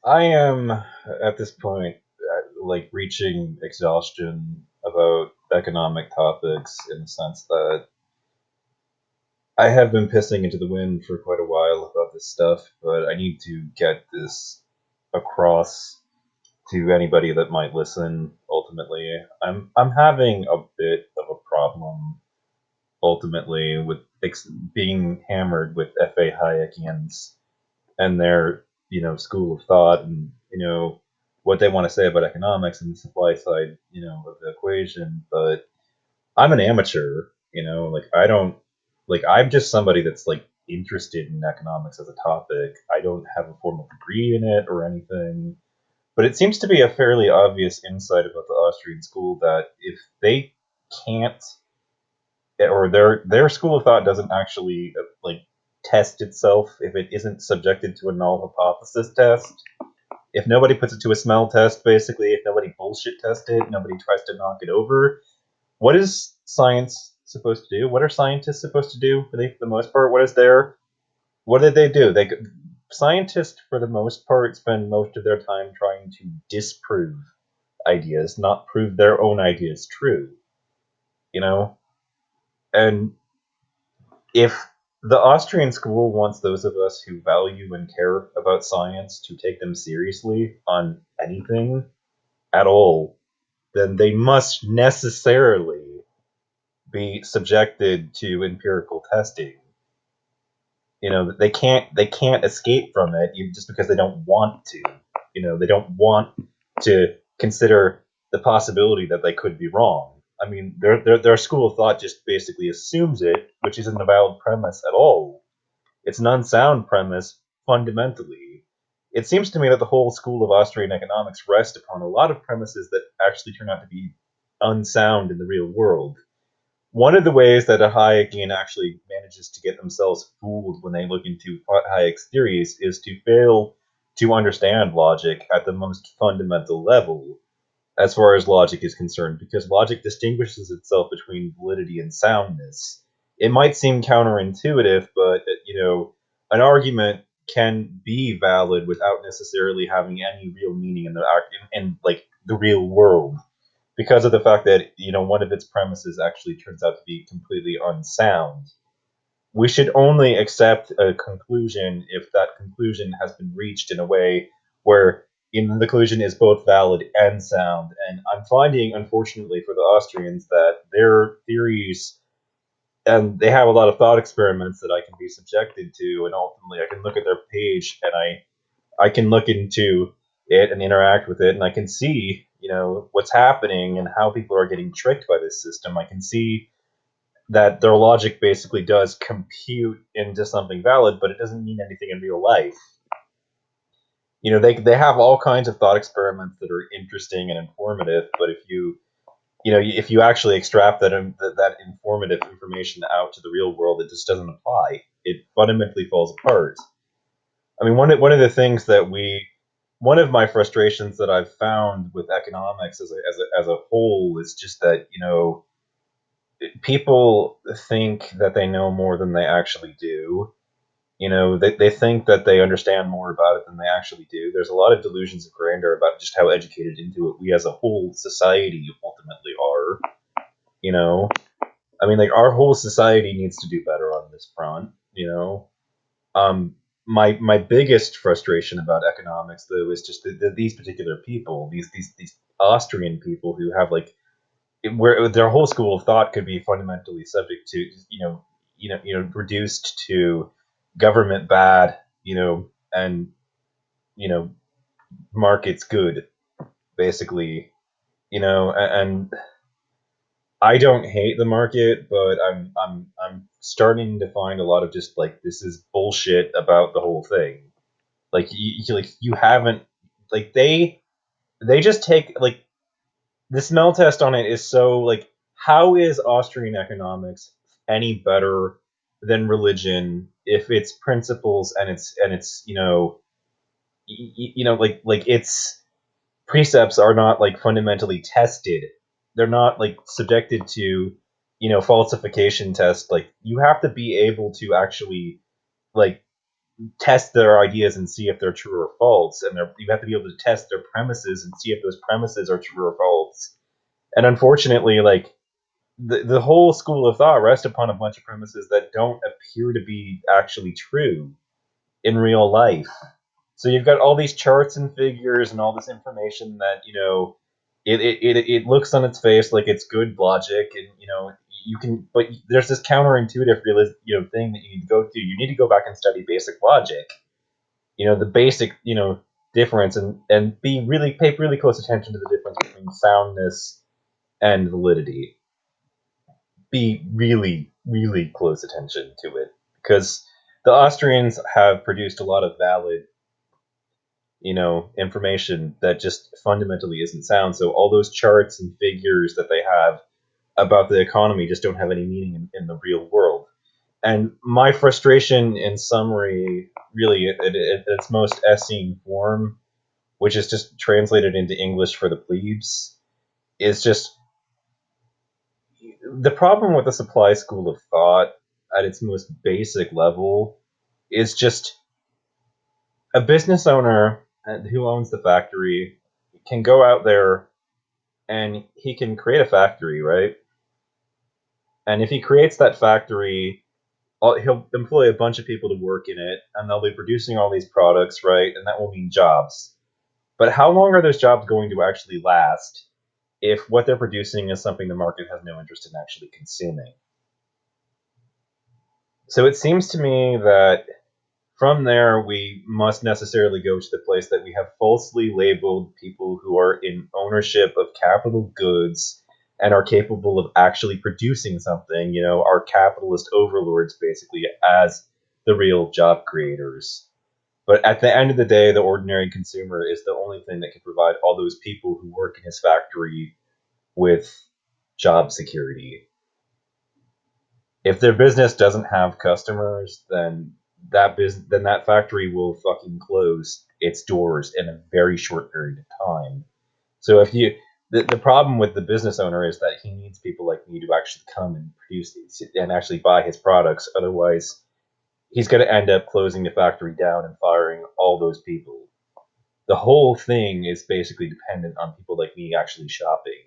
I am at this point like reaching exhaustion about economic topics in the sense that I have been pissing into the wind for quite a while about this stuff, but I need to get this across to anybody that might listen. Ultimately, I'm having a bit of a problem ultimately with being hammered with FA Hayekians and their school of thought and what they want to say about economics and the supply side of the equation. But I'm an amateur, like I don't like I'm just somebody that's like interested in economics as a topic. I don't have a formal degree in it or anything, but it seems to be a fairly obvious insight about the Austrian school that if they can't, or their school of thought doesn't actually like test itself if it isn't subjected to a null hypothesis test. If nobody puts it to a smell test, basically, if nobody bullshit tests it, nobody tries to knock it over. What is science supposed to do? What are scientists supposed to do? For the most part, what did they do? Scientists, for the most part, spend most of their time trying to disprove ideas, not prove their own ideas true. You know, and if the Austrian school wants those of us who value and care about science to take them seriously on anything at all, then they must necessarily be subjected to empirical testing. They can't escape from it just because they don't want to. They don't want to consider the possibility that they could be wrong. I mean, their school of thought just basically assumes it, which isn't a valid premise at all. It's an unsound premise fundamentally. It seems to me that the whole school of Austrian economics rests upon a lot of premises that actually turn out to be unsound in the real world. One of the ways that a Hayekian actually manages to get themselves fooled when they look into Hayek's theories is to fail to understand logic at the most fundamental level, as far as logic is concerned, because logic distinguishes itself between validity and soundness. It might seem counterintuitive, but an argument can be valid without necessarily having any real meaning in in like the real world, because of the fact that one of its premises actually turns out to be completely unsound. We should only accept a conclusion if that conclusion has been reached in a way where the conclusion is both valid and sound. And I'm finding, unfortunately for the Austrians, that their theories, and they have a lot of thought experiments that I can be subjected to, and ultimately I can look at their page and I can look into it and interact with it, and I can see what's happening and how people are getting tricked by this system. I can see that their logic basically does compute into something valid, but it doesn't mean anything in real life. They have all kinds of thought experiments that are interesting and informative, but if you actually extract that informative information out to the real world, it just doesn't apply. It fundamentally falls apart. I mean, one of the things that one of my frustrations that I've found with economics as a whole is just that people think that they know more than they actually do. They think that they understand more about it than they actually do. There's a lot of delusions of grandeur about just how educated into it we as a whole society ultimately are. You know, I mean, like our whole society needs to do better on this front. Um, my biggest frustration about economics though is just these particular people, these Austrian people who have like where their whole school of thought could be fundamentally subject to reduced to government bad, and you know markets good, basically, and I don't hate the market, but I'm starting to find a lot of just like this is bullshit about the whole thing. Like you haven't, like they just take like the smell test on it is so like, how is Austrian economics any better than religion if its principles and its like its precepts are not like fundamentally tested. They're not like subjected to falsification tests. Like you have to be able to actually like test their ideas and see if they're true or false, and you have to be able to test their premises and see if those premises are true or false. And unfortunately, like the whole school of thought rests upon a bunch of premises that don't appear to be actually true in real life. So you've got all these charts and figures and all this information that it looks on its face like it's good logic, and you can, but there's this counterintuitive thing that you need to go through. You need to go back and study basic logic, the basic difference, and pay really close attention to the difference between soundness and validity. Be really really close attention to it, because the Austrians have produced a lot of valid information that just fundamentally isn't sound. So all those charts and figures that they have about the economy just don't have any meaning in the real world. And my frustration, in summary, really at its most Essene form, which is just translated into English for the plebes, is just the problem with the supply school of thought at its most basic level is just a business owner who owns the factory can go out there and he can create a factory, right? And if he creates that factory, he'll employ a bunch of people to work in it, and they'll be producing all these products, right? And that will mean jobs. But how long are those jobs going to actually last if what they're producing is something the market has no interest in actually consuming? So it seems to me that from there, we must necessarily go to the place that we have falsely labeled people who are in ownership of capital goods and are capable of actually producing something, our capitalist overlords basically, as the real job creators. But at the end of the day, the ordinary consumer is the only thing that can provide all those people who work in his factory with job security. If their business doesn't have customers, then that factory will fucking close its doors in a very short period of time. So if you the problem with the business owner is that he needs people like me to actually come and produce these and actually buy his products. Otherwise, he's going to end up closing the factory down and firing all those people. The whole thing is basically dependent on people like me actually shopping